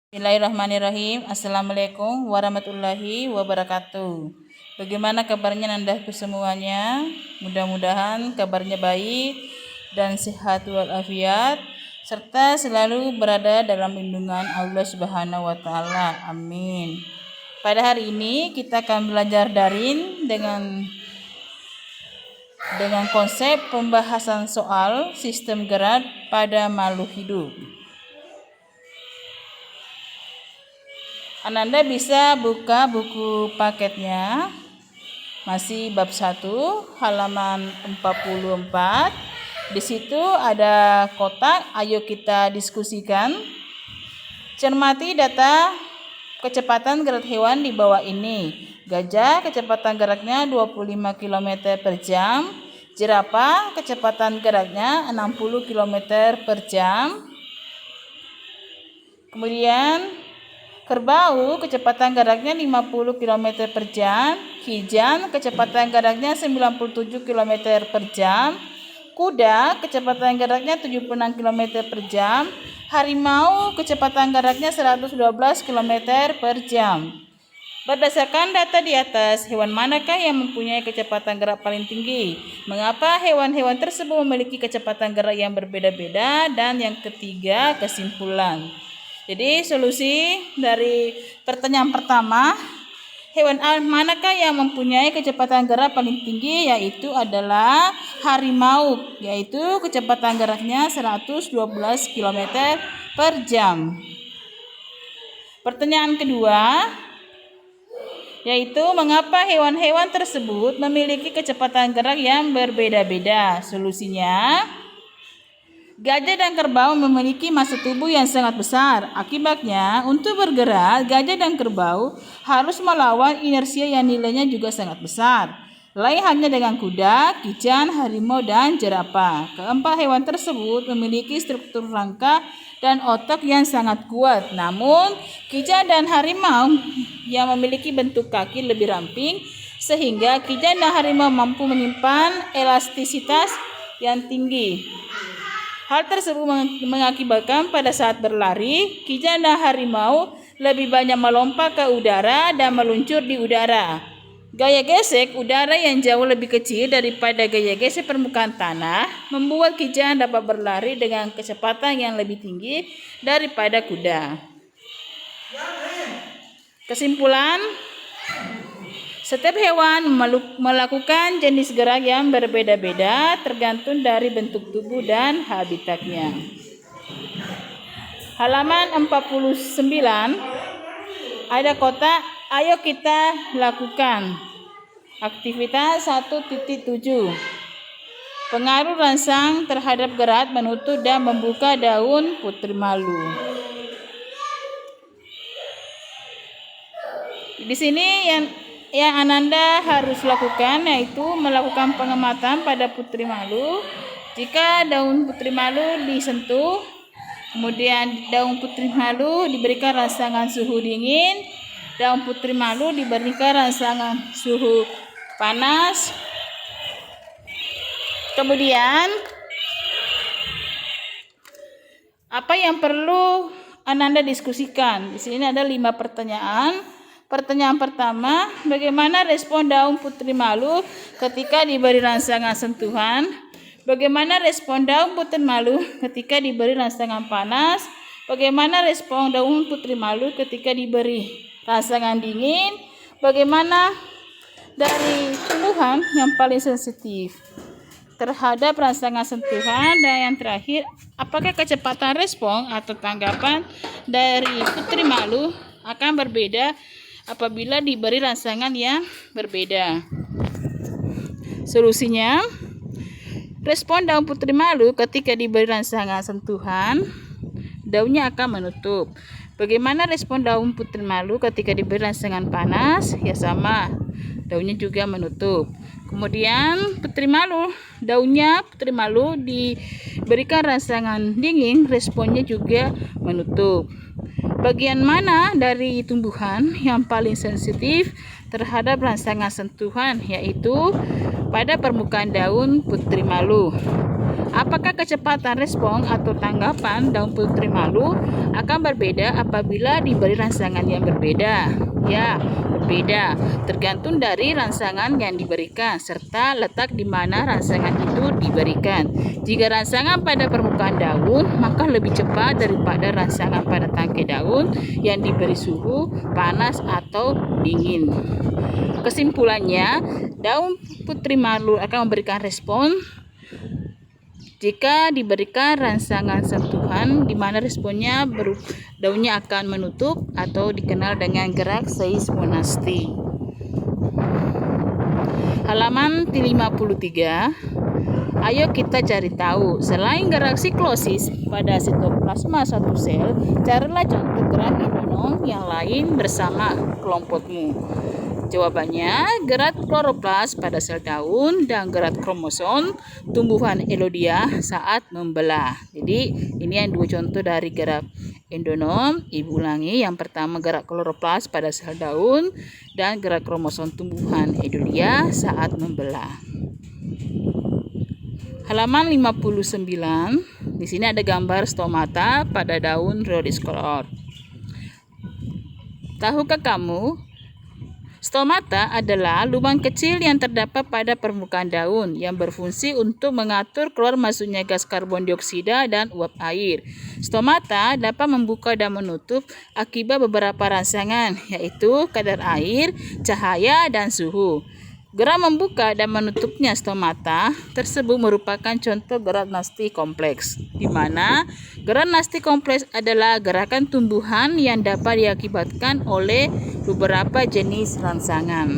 Bismillahirrahmanirrahim. Assalamualaikum warahmatullahi wabarakatuh. Bagaimana kabarnya nandaku semuanya? Mudah-mudahan kabarnya baik dan sehat walafiat serta selalu berada dalam lindungan Allah Subhanahu wa taala. Amin. Pada hari ini kita akan belajar daring dengan konsep pembahasan soal sistem gerak pada makhluk hidup. Ananda bisa buka buku paketnya, masih bab 1 halaman 44. Di situ ada kotak, ayo kita diskusikan. Cermati data kecepatan gerak hewan di bawah ini. Gajah kecepatan geraknya 25 km per jam, jerapah kecepatan geraknya 60 km per jam. Kemudian kerbau kecepatan geraknya 50 km per jam, kijang kecepatan geraknya 97 km per jam, kuda kecepatan geraknya 76 km per jam, harimau kecepatan geraknya 112 km per jam. Berdasarkan data di atas, hewan manakah yang mempunyai kecepatan gerak paling tinggi? Mengapa hewan-hewan tersebut memiliki kecepatan gerak yang berbeda-beda? Dan yang ketiga, kesimpulan. Jadi solusi dari pertanyaan pertama, hewan manakah yang mempunyai kecepatan gerak paling tinggi? Yaitu adalah harimau, yaitu kecepatan geraknya 112 km per jam. Pertanyaan kedua, yaitu mengapa hewan-hewan tersebut memiliki kecepatan gerak yang berbeda-beda? Solusinya, gajah dan kerbau memiliki massa tubuh yang sangat besar. Akibatnya, untuk bergerak, gajah dan kerbau harus melawan inersia yang nilainya juga sangat besar. Lain halnya dengan kuda, kijang, harimau, dan jerapah. Keempat hewan tersebut memiliki struktur rangka dan otak yang sangat kuat. Namun, kijang dan harimau yang memiliki bentuk kaki lebih ramping, sehingga kijang dan harimau mampu menyimpan elastisitas yang tinggi. Hal tersebut mengakibatkan pada saat berlari, kijang dan harimau lebih banyak melompat ke udara dan meluncur di udara. Gaya gesek udara yang jauh lebih kecil daripada gaya gesek permukaan tanah membuat kijang dapat berlari dengan kecepatan yang lebih tinggi daripada kuda. Kesimpulan, setiap hewan melakukan jenis gerak yang berbeda-beda tergantung dari bentuk tubuh dan habitatnya. Halaman 49 ada kotak, ayo kita lakukan. Aktivitas 1.7. Pengaruh rangsang terhadap gerak menutup dan membuka daun putri malu. Di sini yang Ananda harus lakukan yaitu melakukan pengamatan pada putri malu. Jika daun putri malu disentuh, kemudian daun putri malu diberikan rangsangan suhu dingin, daun putri malu diberikan rangsangan suhu panas. Kemudian apa yang perlu Ananda diskusikan? Di sini ada 5 pertanyaan. Pertanyaan pertama, bagaimana respon daun putri malu ketika diberi rangsangan sentuhan? Bagaimana respon daun putri malu ketika diberi rangsangan panas? Bagaimana respon daun putri malu ketika diberi rangsangan dingin? Bagaimana dari tumbuhan yang paling sensitif terhadap rangsangan sentuhan? Dan yang terakhir, apakah kecepatan respon atau tanggapan dari putri malu akan berbeda apabila diberi rangsangan yang berbeda? Solusinya, respon daun putri malu ketika diberi rangsangan sentuhan, daunnya akan menutup. Bagaimana respon daun putri malu ketika diberi rangsangan panas? Ya sama, daunnya juga menutup. Kemudian daunnya putri malu diberikan rangsangan dingin, responnya juga menutup. Bagian mana dari tumbuhan yang paling sensitif terhadap rangsangan sentuhan? Yaitu pada permukaan daun putri malu. Apakah kecepatan respon atau tanggapan daun putri malu akan berbeda apabila diberi rangsangan yang berbeda? Ya, berbeda, tergantung dari rangsangan yang diberikan serta letak di mana rangsangan itu diberikan. Jika rangsangan pada permukaan daun, maka lebih cepat daripada rangsangan pada tangkai daun yang diberi suhu panas atau dingin. Kesimpulannya, daun putri malu akan memberikan respon jika diberikan rangsangan sentuhan di mana responnya daunnya akan menutup atau dikenal dengan gerak seismonasti. Halaman 53. Ayo kita cari tahu, selain gerak siklosis pada sitoplasma satu sel, carilah contoh gerak endonom yang lain bersama kelompokmu. Jawabannya, gerak kloroplas pada sel daun dan gerak kromosom tumbuhan elodia saat membelah. Jadi, ini yang dua contoh dari gerak endonom. Ibu ulangi, yang pertama gerak kloroplas pada sel daun dan gerak kromosom tumbuhan elodia saat membelah. Halaman 59. Di sini ada gambar stomata pada daun Rhodiocolor. Tahukah kamu? Stomata adalah lubang kecil yang terdapat pada permukaan daun yang berfungsi untuk mengatur keluar masuknya gas karbon dioksida dan uap air. Stomata dapat membuka dan menutup akibat beberapa rangsangan, yaitu kadar air, cahaya, dan suhu. Gerak membuka dan menutupnya stomata tersebut merupakan contoh gerak nasti kompleks, di mana gerak nasti kompleks adalah gerakan tumbuhan yang dapat diakibatkan oleh beberapa jenis rangsangan.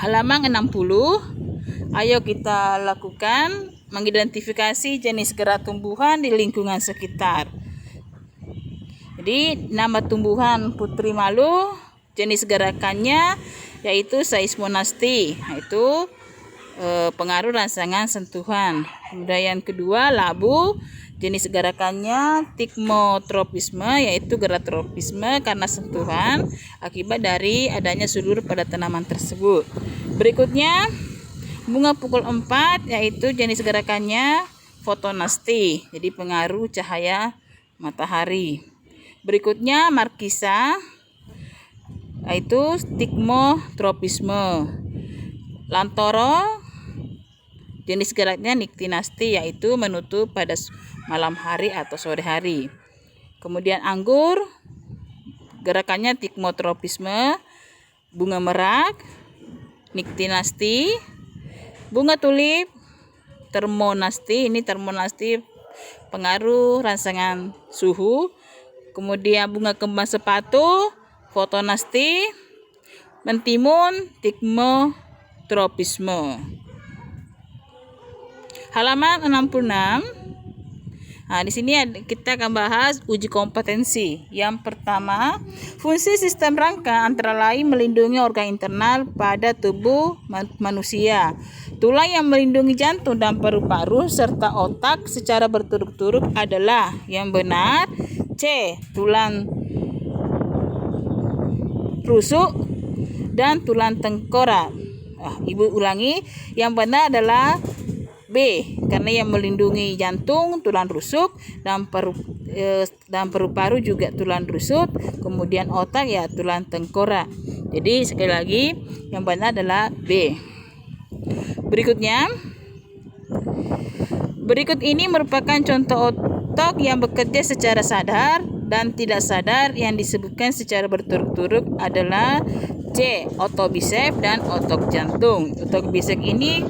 Halaman 60. Ayo kita lakukan mengidentifikasi jenis gerak tumbuhan di lingkungan sekitar. Jadi, nama tumbuhan putri malu, jenis gerakannya yaitu seismonasti, yaitu pengaruh rangsangan sentuhan. Kemudian yang kedua, labu, jenis gerakannya tikmotropisme, yaitu gerak tropisme karena sentuhan akibat dari adanya sulur pada tanaman tersebut. Berikutnya, bunga pukul 4, yaitu jenis gerakannya fotonasti, jadi pengaruh cahaya matahari. Berikutnya, markisa, yaitu stigmotropisme. Lantoro, jenis geraknya niktinasti, yaitu menutup pada malam hari atau sore hari. Kemudian anggur, gerakannya tikmotropisme. Bunga merak, niktinasti. Bunga tulip, termonasti, ini termonasti pengaruh rangsangan suhu. Kemudian bunga kembang sepatu, fotonasti. Mentimun, tikmotropisme. Halaman 66. Nah, di sini kita akan bahas uji kompetensi. Yang pertama, fungsi sistem rangka antara lain melindungi organ internal pada tubuh manusia, tulang yang melindungi jantung dan paru-paru serta otak secara berturut-turut adalah yang benar. C. Tulang rusuk dan tulang tengkorak. Ibu ulangi, yang benar adalah B, karena yang melindungi jantung tulang rusuk dan paru-paru juga tulang rusuk, kemudian otak ya tulang tengkorak. Jadi sekali lagi yang benar adalah B. Berikut ini merupakan contoh otak yang bekerja secara sadar dan tidak sadar yang disebutkan secara berturut-turut adalah C. Otot bisep dan otot jantung. Otot bisep ini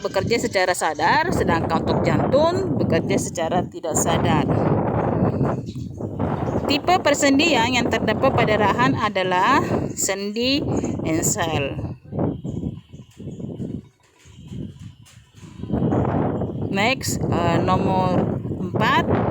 bekerja secara sadar, sedangkan otot jantung bekerja secara tidak sadar. Tipe persendian yang terdapat pada rahang adalah sendi Ensel. Next, nomor 4.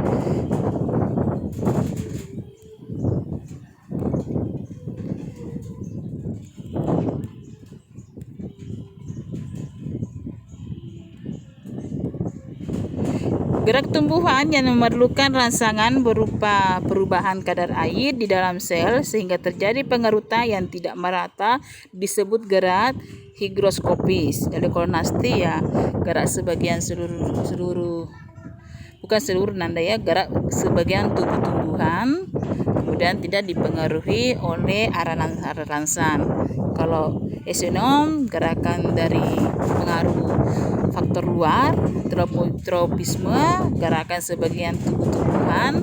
Gerak tumbuhan yang memerlukan rangsangan berupa perubahan kadar air di dalam sel sehingga terjadi pengerutan yang tidak merata disebut gerak higroskopis. Jadi kalau nasti ya gerak sebagian bukan seluruh nanda ya, gerak sebagian tubuh tumbuhan, kemudian tidak dipengaruhi oleh arah rangsan. Kalau esenom gerakan dari pengaruh faktor luar, tropisme gerakan sebagian tumbuhan,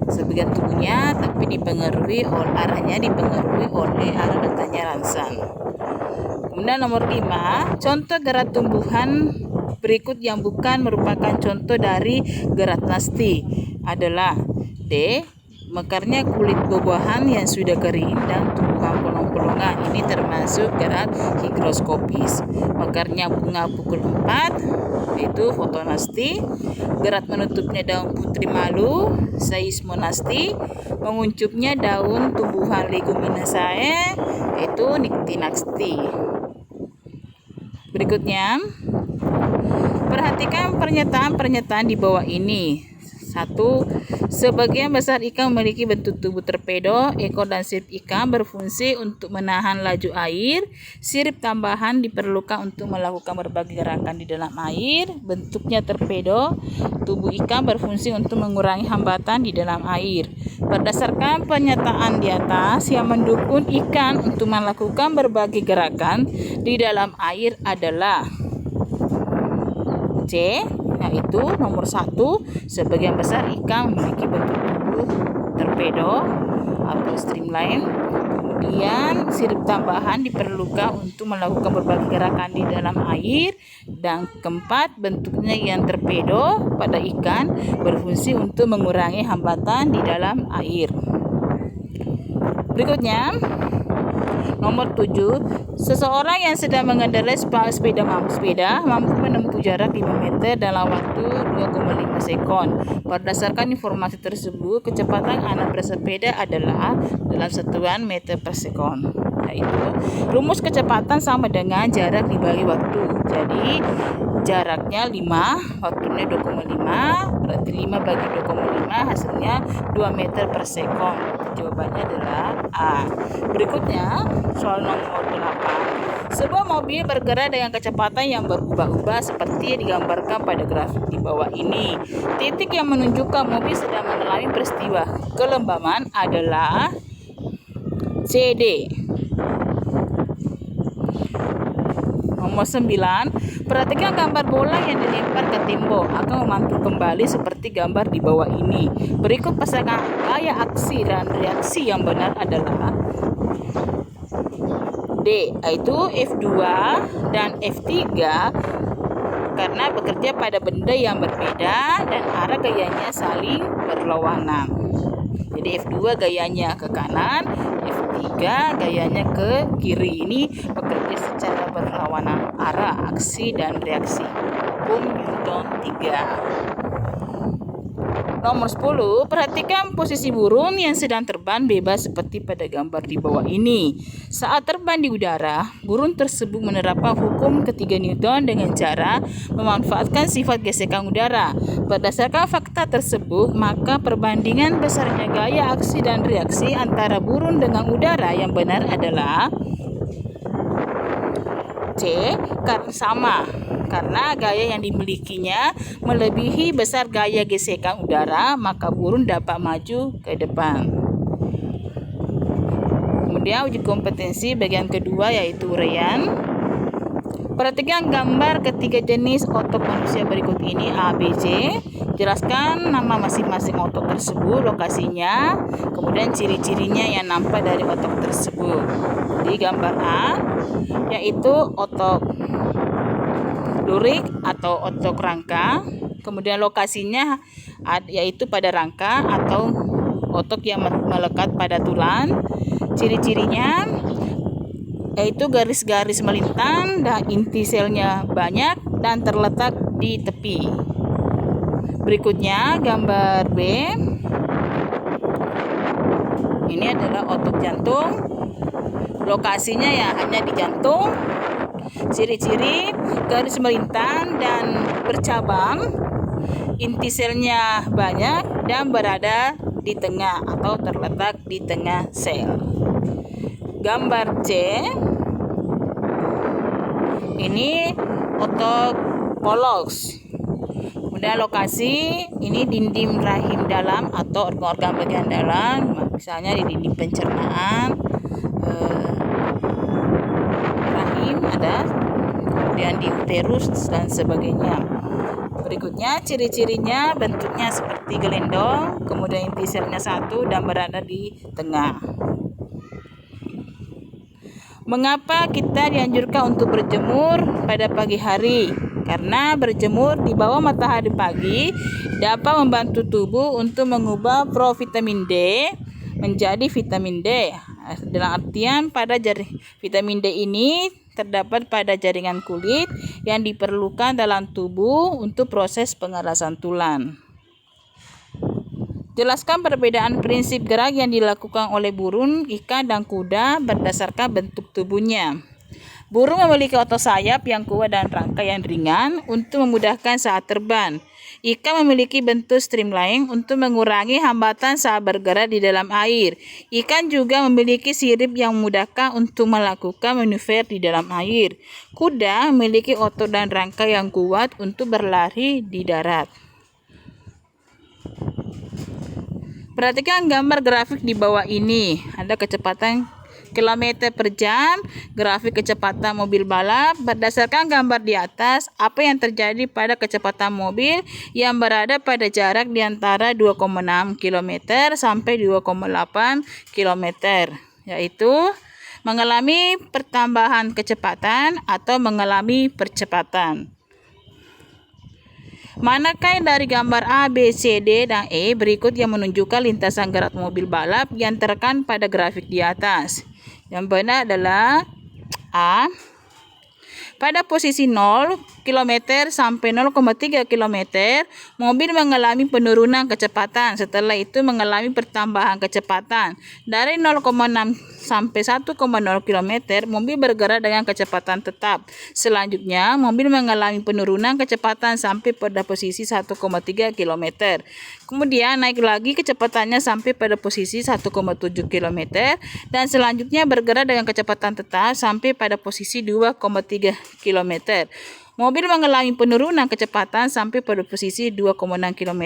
sebagian tubuhnya, tapi arahnya dipengaruhi oleh arah datangnya rangsan. Kemudian nomor 5, contoh gerak tumbuhan berikut yang bukan merupakan contoh dari gerak nasti adalah D. Mekarnya kulit buah-buahan yang sudah kering dan tumbuhan polong-polongan. Ini termasuk gerak higroskopis. Mekarnya bunga pukul 4 yaitu fotonasti. Gerak menutupnya daun putri malu seismonasti. Menguncupnya daun tumbuhan leguminosae yaitu niktinasti. Berikutnya, perhatikan pernyataan-pernyataan di bawah ini. 1. Sebagian besar ikan memiliki bentuk tubuh torpedo. Ekor dan sirip ikan berfungsi untuk menahan laju air. Sirip tambahan diperlukan untuk melakukan berbagai gerakan di dalam air. Bentuknya torpedo. Tubuh ikan berfungsi untuk mengurangi hambatan di dalam air. Berdasarkan pernyataan di atas, yang mendukung ikan untuk melakukan berbagai gerakan di dalam air adalah C, yaitu nomor 1, sebagian besar ikan memiliki bentuk tubuh torpedo atau streamline. Kemudian sirip tambahan diperlukan untuk melakukan berbagai gerakan di dalam air. Dan keempat, bentuknya yang torpedo pada ikan berfungsi untuk mengurangi hambatan di dalam air. Berikutnya, nomor 7, seseorang yang sedang mengendarai sepeda mampu menempuh jarak 5 meter dalam waktu 2,5 sekon. Berdasarkan informasi tersebut, kecepatan anak bersepeda adalah dalam satuan meter per sekon. Yaitu rumus kecepatan sama dengan jarak dibagi waktu. Jadi jaraknya 5, waktunya 2,5, berarti 5 bagi 2,5 hasilnya 2 meter per sekon. Jawabannya adalah A. Berikutnya, soal nomor 8. Sebuah mobil bergerak dengan kecepatan yang berubah-ubah seperti digambarkan pada grafik di bawah ini. Titik yang menunjukkan mobil sedang mengalami peristiwa kelembaban adalah CD. Nomor 9, perhatikan gambar bola yang dilempar ke tembok akan memantul kembali seperti gambar di bawah ini. Berikut pasangan gaya aksi dan reaksi yang benar adalah D, yaitu F2 dan F3 karena bekerja pada benda yang berbeda dan arah gayanya saling berlawanan. Jadi F2 gayanya ke kanan, F3 gayanya ke kiri. Ini bekerja secara berlawanan arah, aksi dan reaksi. Hukum Newton 3. Nomor 10, perhatikan posisi burung yang sedang terbang bebas seperti pada gambar di bawah ini. Saat terbang di udara, burung tersebut menerapkan hukum ketiga Newton dengan cara memanfaatkan sifat gesekan udara. Berdasarkan fakta tersebut, maka perbandingan besarnya gaya aksi dan reaksi antara burung dengan udara yang benar adalah C, sama. Karena gaya yang dimilikinya melebihi besar gaya gesekan udara, maka burung dapat maju ke depan. Kemudian uji kompetensi bagian kedua yaitu uraian. Perhatikan gambar ketiga jenis otot manusia berikut ini A, B, C. Jelaskan nama masing-masing otot tersebut, lokasinya, kemudian ciri-cirinya yang nampak dari otot tersebut. Di gambar A yaitu otot lurik atau otot rangka, kemudian lokasinya yaitu pada rangka atau otot yang melekat pada tulang. Ciri-cirinya yaitu garis-garis melintang dan inti selnya banyak dan terletak di tepi. Berikutnya gambar B. Ini adalah otot jantung. Lokasinya ya hanya di jantung. Ciri-ciri garis melintang dan bercabang, inti selnya banyak dan berada di tengah atau terletak di tengah sel. Gambar C, ini otokologs. Kemudian lokasi ini dinding rahim dalam atau organ-organ bagian dalam, misalnya di dinding pencernaan, rahim ada, kemudian di uterus dan sebagainya. Berikutnya ciri-cirinya bentuknya seperti gelendong, kemudian inti selnya satu dan berada di tengah. Mengapa kita dianjurkan untuk berjemur pada pagi hari? Karena berjemur di bawah matahari pagi dapat membantu tubuh untuk mengubah provitamin D menjadi vitamin D. Dalam artian vitamin D ini terdapat pada jaringan kulit yang diperlukan dalam tubuh untuk proses pengerasan tulang. Jelaskan perbedaan prinsip gerak yang dilakukan oleh burung, ikan, dan kuda berdasarkan bentuk tubuhnya. Burung memiliki otot sayap yang kuat dan rangkai yang ringan untuk memudahkan saat terbang. Ikan memiliki bentuk streamline untuk mengurangi hambatan saat bergerak di dalam air. Ikan juga memiliki sirip yang memudahkan untuk melakukan manuver di dalam air. Kuda memiliki otot dan rangkai yang kuat untuk berlari di darat. Perhatikan gambar grafik di bawah ini. Ada kecepatan kilometer per jam, grafik kecepatan mobil balap. Berdasarkan gambar di atas, apa yang terjadi pada kecepatan mobil yang berada pada jarak di antara 2,6 km sampai 2,8 km, yaitu mengalami pertambahan kecepatan atau mengalami percepatan. Manakah dari gambar A, B, C, D, dan E berikut yang menunjukkan lintasan gerak mobil balap yang terekam pada grafik di atas? Yang benar adalah A. Pada posisi 0 km sampai 0,3 km, mobil mengalami penurunan kecepatan. Setelah itu mengalami pertambahan kecepatan. Dari 0,6 sampai 1,0 km, mobil bergerak dengan kecepatan tetap. Selanjutnya, mobil mengalami penurunan kecepatan sampai pada posisi 1,3 km. Kemudian naik lagi kecepatannya sampai pada posisi 1,7 km. Dan selanjutnya bergerak dengan kecepatan tetap sampai pada posisi 2,3 km. Mobil mengalami penurunan kecepatan sampai pada posisi 2,6 km.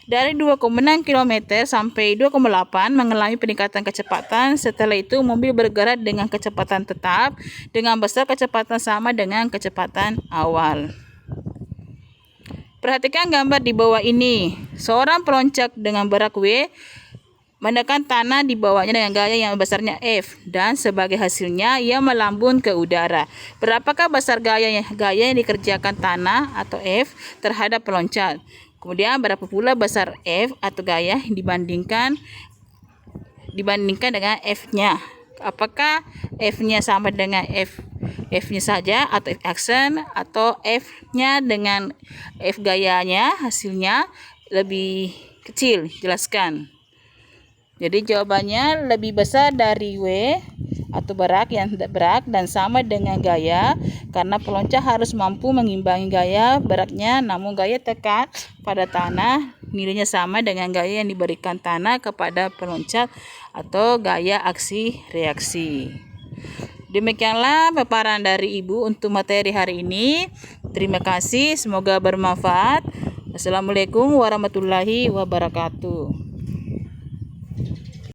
Dari 2,6 km sampai 2,8 mengalami peningkatan kecepatan. Setelah itu mobil bergerak dengan kecepatan tetap dengan besar kecepatan sama dengan kecepatan awal. Perhatikan gambar di bawah ini. Seorang peloncat dengan berat W menekan tanah di bawahnya dengan gaya yang besarnya F, dan sebagai hasilnya ia melambung ke udara. Berapakah besar gaya yang dikerjakan tanah atau F terhadap peloncat? Kemudian berapa pula besar F atau gaya dibandingkan dengan F-nya? Apakah F-nya sama dengan F-nya saja atau F action, atau F-nya dengan F gayanya hasilnya lebih kecil? Jelaskan. Jadi jawabannya lebih besar dari W atau berat dan sama dengan gaya, karena peloncat harus mampu mengimbangi gaya beratnya, namun gaya tekan pada tanah nilainya sama dengan gaya yang diberikan tanah kepada peloncat atau gaya aksi reaksi. Demikianlah paparan dari Ibu untuk materi hari ini. Terima kasih, semoga bermanfaat. Assalamualaikum warahmatullahi wabarakatuh.